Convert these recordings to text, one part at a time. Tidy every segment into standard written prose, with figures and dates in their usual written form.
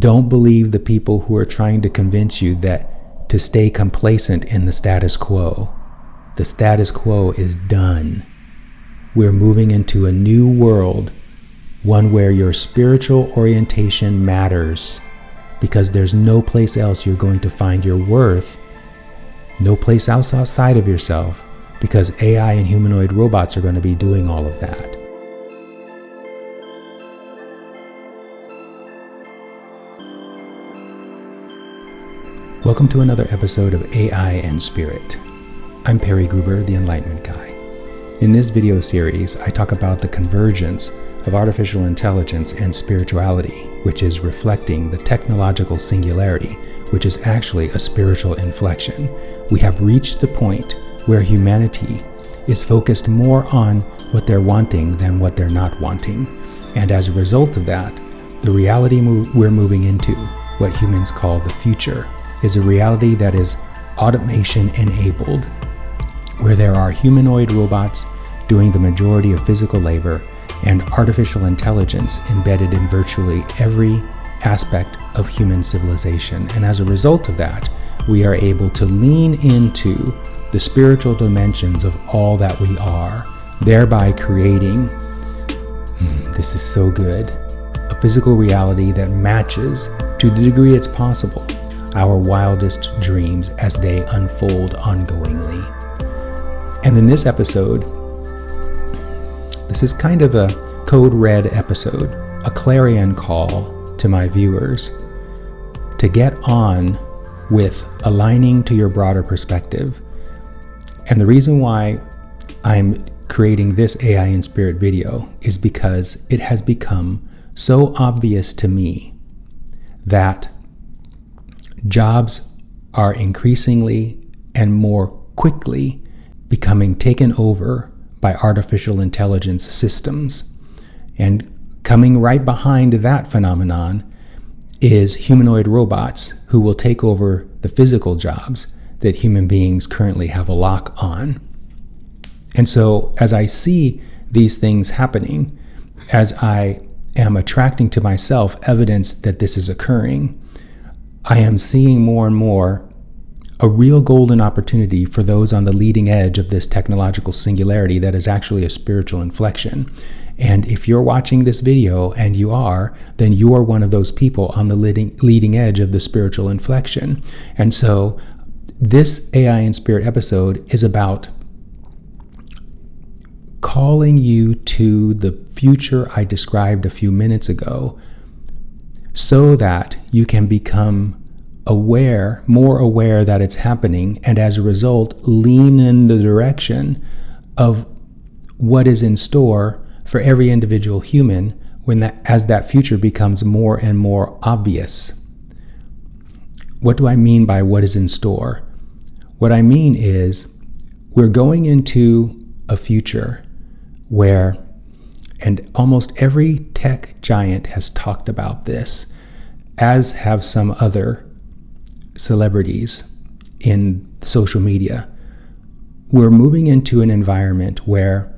Don't believe the people who are trying to convince you that to stay complacent in the status quo. The status quo is done. We're moving into a new world, one where your spiritual orientation matters, because there's no place else you're going to find your worth, no place else outside of yourself, because AI and humanoid robots are going to be doing all of that. Welcome to another episode of AI and Spirit. I'm Perry Gruber, the Enlightenment Guy. In this video series, I talk about the convergence of artificial intelligence and spirituality, which is reflecting the technological singularity, which is actually a spiritual inflection. We have reached the point where humanity is focused more on what they're wanting than what they're not wanting. And as a result of that, the reality we're moving into, what humans call the future, is a reality that is automation enabled, where there are humanoid robots doing the majority of physical labor and artificial intelligence embedded in virtually every aspect of human civilization. And as a result of that, we are able to lean into the spiritual dimensions of all that we are, thereby creating, this is so good, a physical reality that matches, to the degree it's possible, our wildest dreams as they unfold ongoingly. And in this episode, this is kind of a code red episode, a clarion call to my viewers to get on with aligning to your broader perspective. And the reason why I'm creating this AI and Spirit video is because it has become so obvious to me that jobs are increasingly and more quickly becoming taken over by artificial intelligence systems. And coming right behind that phenomenon is humanoid robots who will take over the physical jobs that human beings currently have a lock on. And so as I see these things happening, as I am attracting to myself evidence that this is occurring, I am seeing more and more a real golden opportunity for those on the leading edge of this technological singularity that is actually a spiritual inflection. And if you're watching this video, and you are, then you are one of those people on the leading edge of the spiritual inflection. And so this AI and Spirit episode is about calling you to the future I described a few minutes ago, so that you can become more aware that it's happening, and as a result, lean in the direction of what is in store for every individual human as that future becomes more and more obvious. What do I mean by what is in store? What I mean is we're going into a future where, and almost every tech giant has talked about this, as have some other celebrities in social media. We're moving into an environment where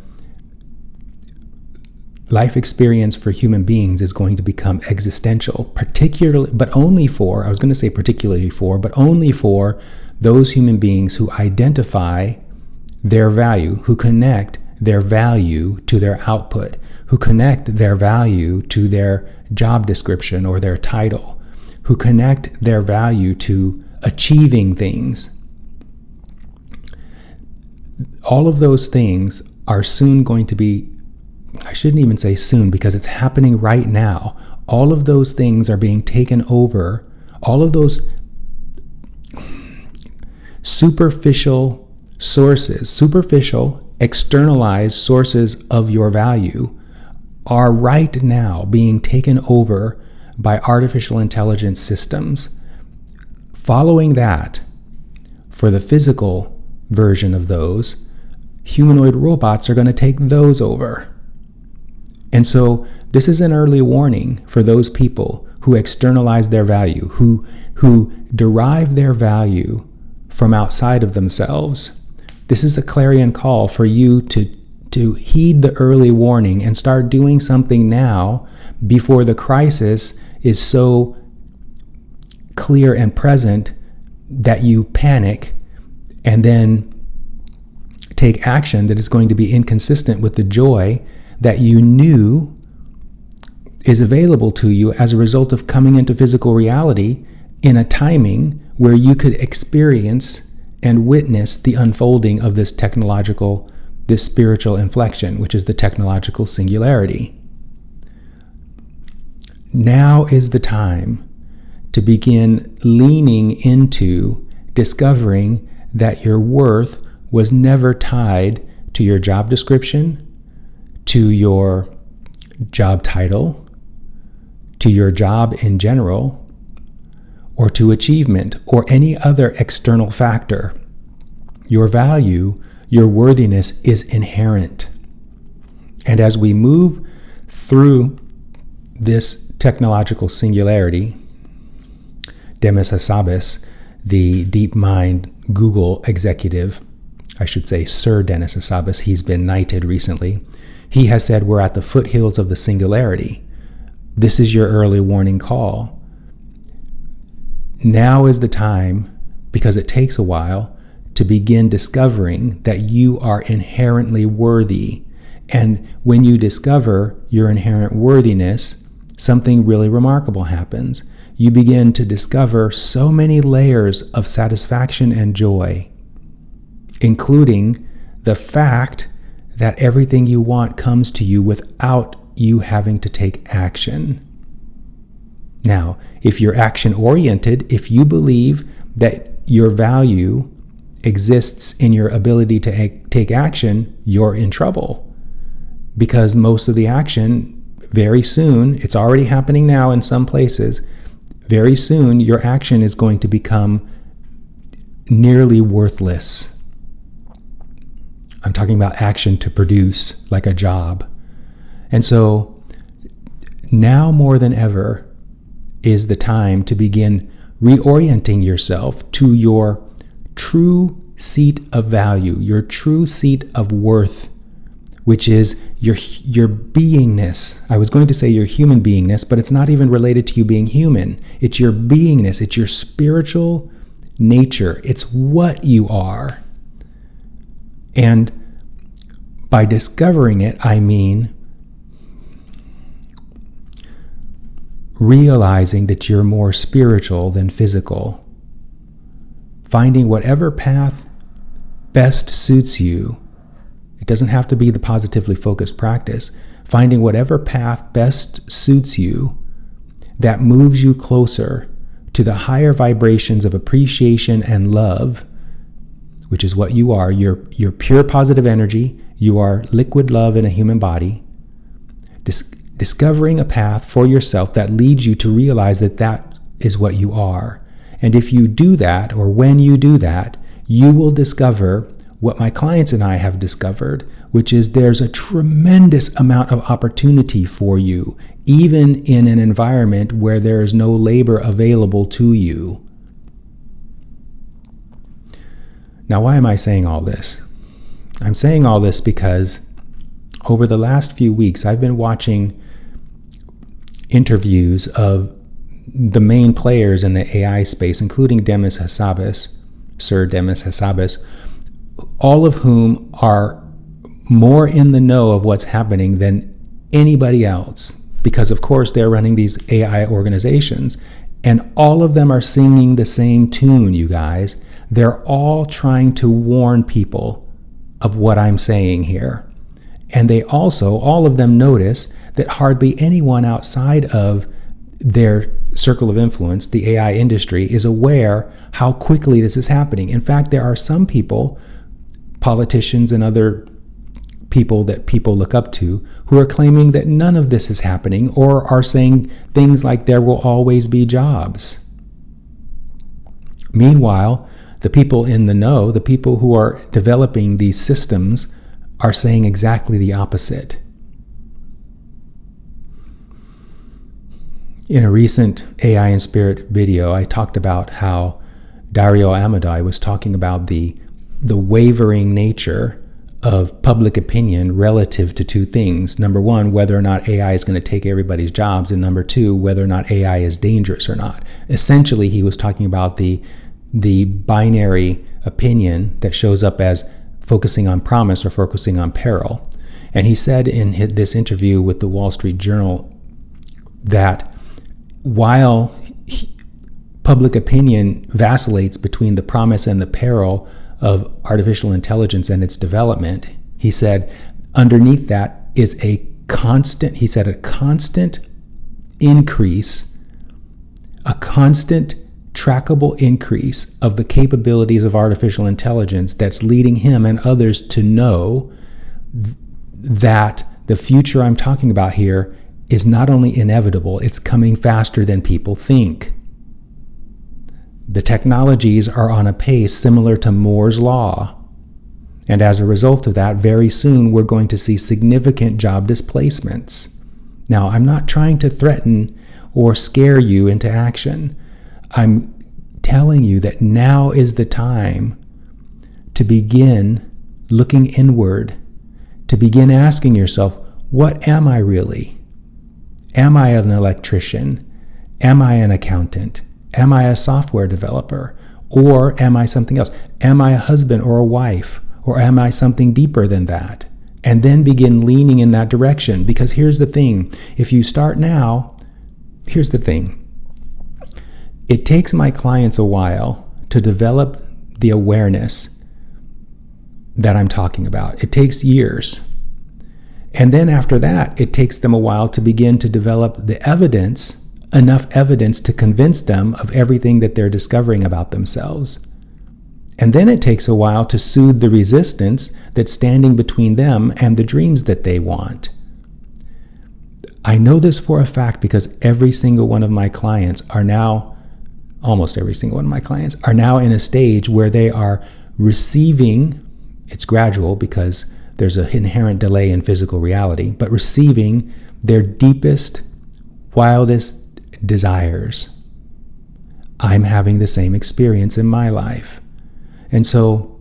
life experience for human beings is going to become existential, particularly for those human beings who identify their value, who connect their value to their output, who connect their value to their job description or their title, who connect their value to achieving things. All of those things are soon going to be, I shouldn't even say soon because it's happening right now. All of those things are being taken over. All of those superficial externalized sources of your value are right now being taken over by artificial intelligence systems. Following that, for the physical version of those, humanoid robots are going to take those over. And so this is an early warning for those people who externalize their value, who derive their value from outside of themselves. This is a clarion call for you to heed the early warning and start doing something now before the crisis is so clear and present that you panic and then take action that is going to be inconsistent with the joy that you knew is available to you as a result of coming into physical reality in a timing where you could experience and witness the unfolding of this spiritual inflection, which is the technological singularity. Now is the time to begin leaning into discovering that your worth was never tied to your job description, to your job title, to your job in general, or to achievement or any other external factor. Your value, your worthiness is inherent. And as we move through this technological singularity, Demis Hassabis, the DeepMind Google executive, I should say Sir Demis Hassabis, he's been knighted recently, he has said we're at the foothills of the singularity. This is your early warning call. Now is the time, because it takes a while, to begin discovering that you are inherently worthy. And when you discover your inherent worthiness, something really remarkable happens. You begin to discover so many layers of satisfaction and joy, including the fact that everything you want comes to you without you having to take action. Now, if you're action-oriented, if you believe that your value exists in your ability to take action, you're in trouble. Because most of the action, very soon, it's already happening now in some places, very soon your action is going to become nearly worthless. I'm talking about action to produce, like a job. And so now more than ever is the time to begin reorienting yourself to your true seat of value, your true seat of worth, which is your beingness. I was going to say your human beingness, but it's not even related to you being human. It's your beingness. It's your spiritual nature. It's what you are. And by discovering it, I mean realizing that you're more spiritual than physical. Finding whatever path best suits you. It doesn't have to be the positively focused practice. Finding whatever path best suits you that moves you closer to the higher vibrations of appreciation and love, which is what you are. You're pure positive energy. You are liquid love in a human body. Discovering a path for yourself that leads you to realize that that is what you are. And if you do that, or when you do that, you will discover what my clients and I have discovered, which is there's a tremendous amount of opportunity for you, even in an environment where there is no labor available to you. Now, why am I saying all this? I'm saying all this because over the last few weeks, I've been watching interviews of the main players in the AI space, including Demis Hassabis, Sir Demis Hassabis, all of whom are more in the know of what's happening than anybody else, because of course they're running these AI organizations, and all of them are singing the same tune, you guys. They're all trying to warn people of what I'm saying here. And they also, all of them notice that hardly anyone outside of their circle of influence, the AI industry, is aware how quickly this is happening. In fact, there are some people, politicians and other people that people look up to, who are claiming that none of this is happening, or are saying things like there will always be jobs. Meanwhile, the people in the know, the people who are developing these systems, are saying exactly the opposite. In a recent AI and Spirit video, I talked about how Dario Amodei was talking about the wavering nature of public opinion relative to two things. Number one, whether or not AI is going to take everybody's jobs, and number two, whether or not AI is dangerous or not. Essentially, he was talking about the binary opinion that shows up as focusing on promise or focusing on peril. And he said in this interview with the Wall Street Journal that while public opinion vacillates between the promise and the peril of artificial intelligence and its development, he said underneath that is a constant increase, a constant trackable increase of the capabilities of artificial intelligence that's leading him and others to know that the future I'm talking about here is not only inevitable, it's coming faster than people think. The technologies are on a pace similar to Moore's Law. And as a result of that, very soon we're going to see significant job displacements. Now, I'm not trying to threaten or scare you into action. I'm telling you that now is the time to begin looking inward, to begin asking yourself, what am I really? Am I an electrician? Am I an accountant? Am I a software developer? Or am I something else? Am I a husband or a wife? Or am I something deeper than that? And then begin leaning in that direction. Because here's the thing. If you start now, here's the thing. It takes my clients a while to develop the awareness that I'm talking about. It takes years. And then after that, it takes them a while to begin to develop the evidence, enough evidence to convince them of everything that they're discovering about themselves. And then it takes a while to soothe the resistance that's standing between them and the dreams that they want. I know this for a fact because almost every single one of my clients are now in a stage where they are receiving, it's gradual because there's an inherent delay in physical reality, but receiving their deepest, wildest desires. I'm having the same experience in my life. And so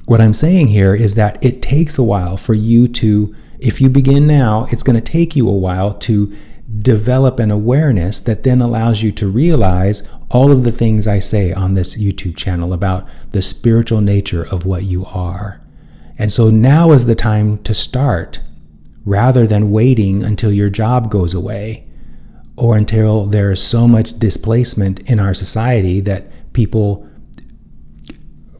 what I'm saying here is that it takes a while for you to, if you begin now, it's going to take you a while to develop an awareness that then allows you to realize all of the things I say on this YouTube channel about the spiritual nature of what you are. And so now is the time to start, rather than waiting until your job goes away or until there is so much displacement in our society that people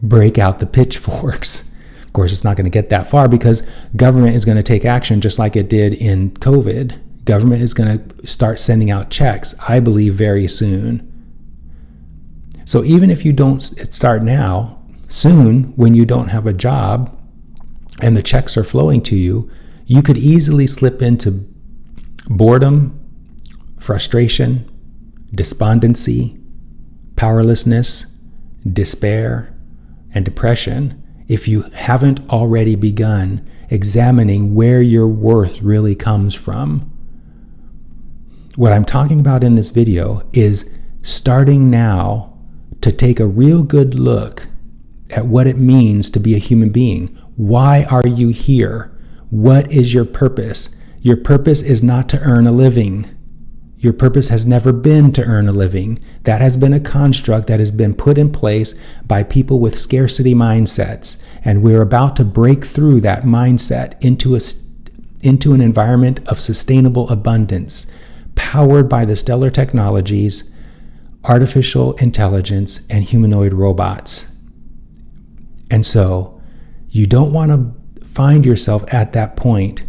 break out the pitchforks. Of course, it's not going to get that far because government is going to take action just like it did in COVID. Government is going to start sending out checks, I believe, very soon. So even if you don't start now, soon when you don't have a job and the checks are flowing to you, you could easily slip into boredom, frustration, despondency, powerlessness, despair, and depression if you haven't already begun examining where your worth really comes from. What I'm talking about in this video is starting now to take a real good look at what it means to be a human being. Why are you here? What is your purpose? Your purpose is not to earn a living. Your purpose has never been to earn a living. That has been a construct that has been put in place by people with scarcity mindsets. And we're about to break through that mindset into an environment of sustainable abundance, powered by the stellar technologies, artificial intelligence, and humanoid robots. And so you don't want to find yourself at that point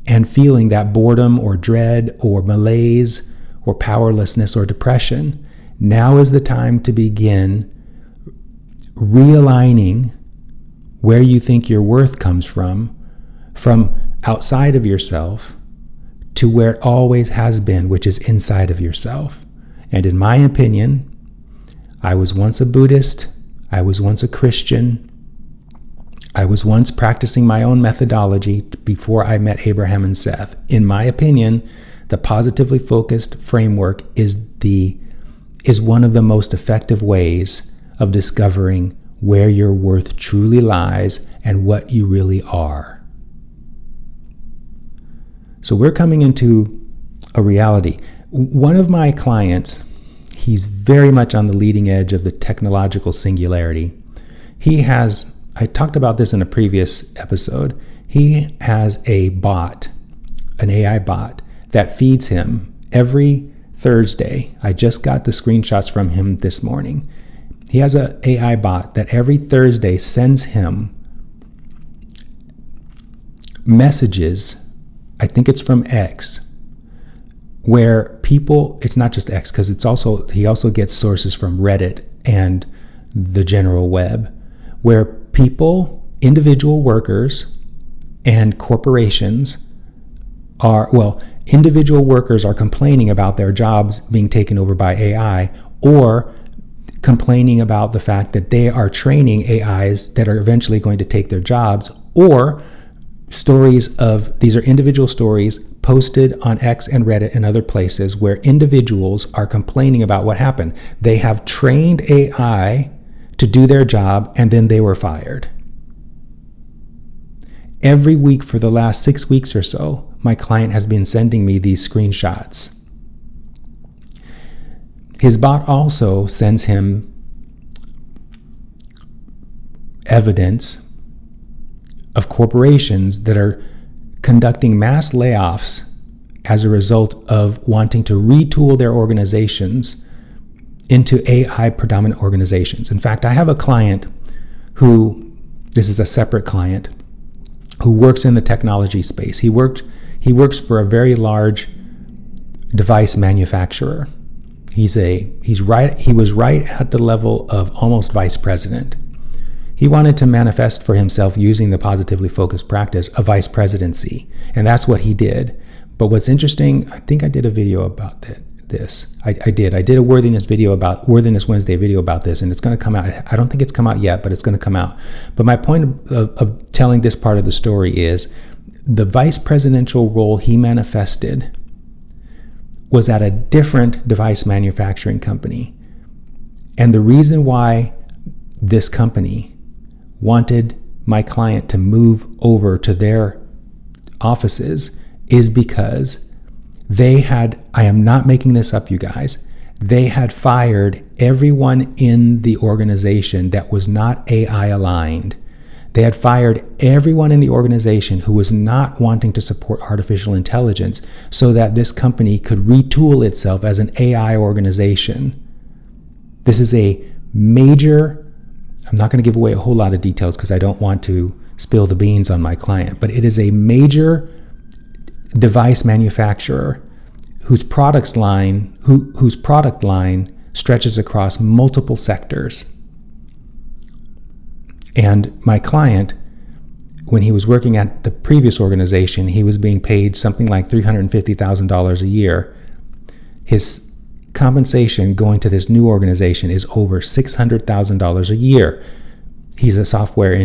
and feeling that boredom or dread or malaise or powerlessness or depression. Now is the time to begin realigning where you think your worth comes from outside of yourself to where it always has been, which is inside of yourself. And in my opinion, I was once a Buddhist, I was once a Christian, I was once practicing my own methodology before I met Abraham and Seth. In my opinion, the positively focused framework is one of the most effective ways of discovering where your worth truly lies and what you really are. So we're coming into a reality. One of my clients, he's very much on the leading edge of the technological singularity. I talked about this in a previous episode. He has a bot, an AI bot, that feeds him every Thursday. I just got the screenshots from him this morning. He has an AI bot that every Thursday sends him messages, I think it's from X, where people, it's not just X, because he also gets sources from Reddit and the general web, where people, individual workers and corporations individual workers are complaining about their jobs being taken over by AI, or complaining about the fact that they are training AIs that are eventually going to take their jobs, or these are individual stories posted on X and Reddit and other places where individuals are complaining about what happened. They have trained AI to do their job, and then they were fired. Every week for the last 6 weeks or so, my client has been sending me these screenshots. His bot also sends him evidence of corporations that are conducting mass layoffs as a result of wanting to retool their organizations into AI predominant organizations. In fact, I have a client this is a separate client, who works in the technology space. He works for a very large device manufacturer. He was right at the level of almost vice president. He wanted to manifest for himself, using the positively focused practice, a vice presidency, and that's what he did. But what's interesting, I think I did a video about this. I did a Worthiness Wednesday video about this, and it's going to come out. I don't think it's come out yet, but it's going to come out. But my point of telling this part of the story is the vice presidential role he manifested was at a different device manufacturing company. And the reason why this company wanted my client to move over to their offices is because I am not making this up, you guys, they had fired everyone in the organization that was not AI aligned. They had fired everyone in the organization who was not wanting to support artificial intelligence, so that this company could retool itself as an AI organization. This is a major, I'm not going to give away a whole lot of details because I don't want to spill the beans on my client, but it is a major device manufacturer whose product line stretches across multiple sectors. And my client, when he was working at the previous organization, he was being paid something like $350,000 a year. His compensation going to this new organization is over $600,000 a year. He's a software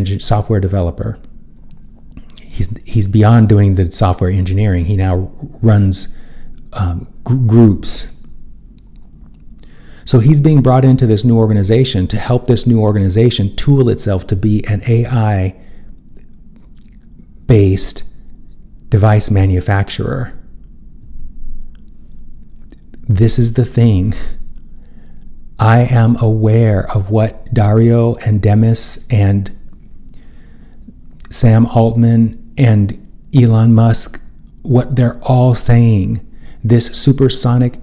developer. He's beyond doing the software engineering. He now runs groups. So he's being brought into this new organization to help this new organization tool itself to be an AI-based device manufacturer. This is the thing. I am aware of what Dario and Demis and Sam Altman and Elon Musk, what they're all saying. This supersonic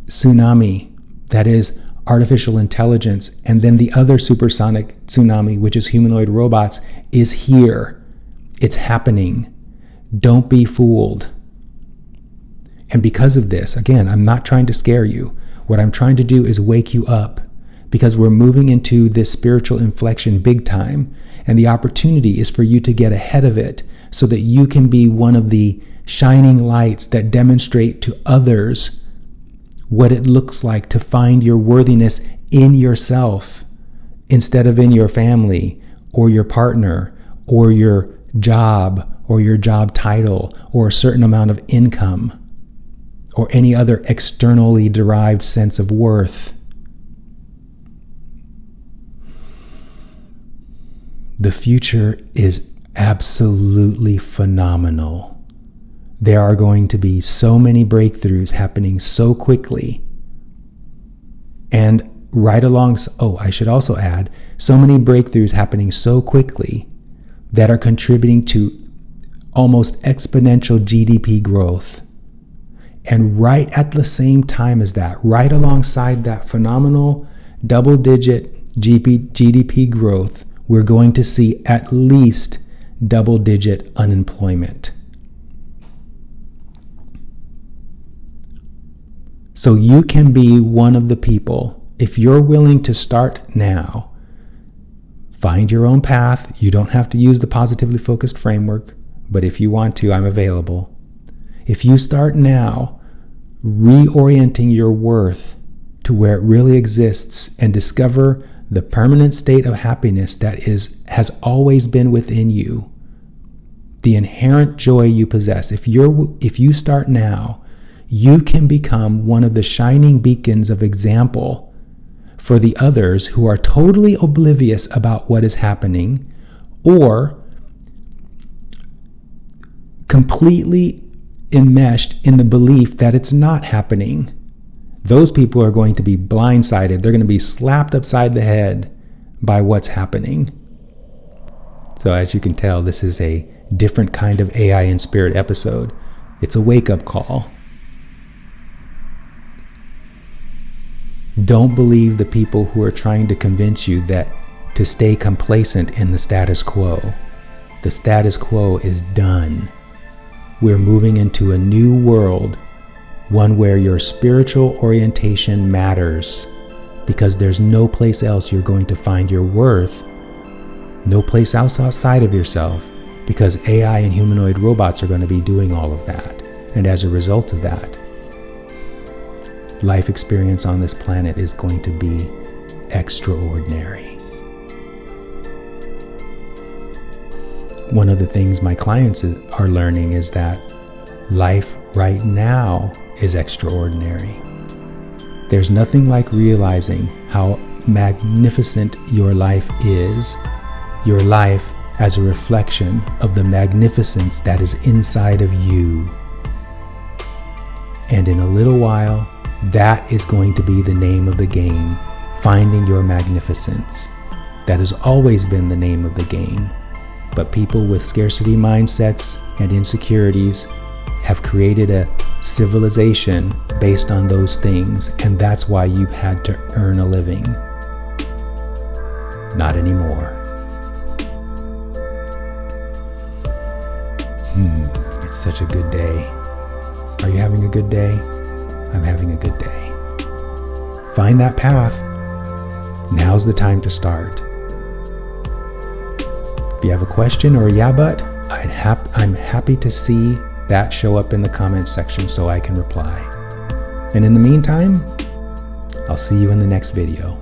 tsunami that is artificial intelligence, and then the other supersonic tsunami, which is humanoid robots, is here. It's happening. Don't be fooled. And because of this, again, I'm not trying to scare you. What I'm trying to do is wake you up, because we're moving into this spiritual inflection big time, and the opportunity is for you to get ahead of it so that you can be one of the shining lights that demonstrate to others what it looks like to find your worthiness in yourself instead of in your family or your partner or your job title or a certain amount of income or any other externally derived sense of worth. The future is absolutely phenomenal. There are going to be so many breakthroughs happening so quickly. And I should also add, so many breakthroughs happening so quickly that are contributing to almost exponential GDP growth. And right at the same time as that, right alongside that phenomenal double-digit GDP growth, we're going to see at least double-digit unemployment. So you can be one of the people, if you're willing to start now, find your own path. You don't have to use the positively focused framework, but if you want to, I'm available. If you start now, reorienting your worth to where it really exists and discover the permanent state of happiness that has always been within you, the inherent joy you possess. If you start now, you can become one of the shining beacons of example for the others who are totally oblivious about what is happening or completely enmeshed in the belief that it's not happening. Those people are going to be blindsided. They're going to be slapped upside the head by what's happening. So as you can tell, this is a different kind of AI in Spirit episode. It's a wake-up call. Don't believe the people who are trying to convince you that to stay complacent in the status quo. The status quo is done. We're moving into a new world, one where your spiritual orientation matters, because there's no place else you're going to find your worth, no place else outside of yourself, because AI and humanoid robots are going to be doing all of that. And as a result of that, life experience on this planet is going to be extraordinary. One of the things my clients are learning is that life right now is extraordinary. There's nothing like realizing how magnificent your life is, your life as a reflection of the magnificence that is inside of you. And in a little while, that is going to be the name of the game, finding your magnificence. That has always been the name of the game. But people with scarcity mindsets and insecurities have created a civilization based on those things, and that's why you've had to earn a living. Not anymore. It's such a good day. Are you having a good day? I'm having a good day. Find that path. Now's the time to start. If you have a question or a yeah but, I'm happy to see that show up in the comments section so I can reply. And in the meantime, I'll see you in the next video.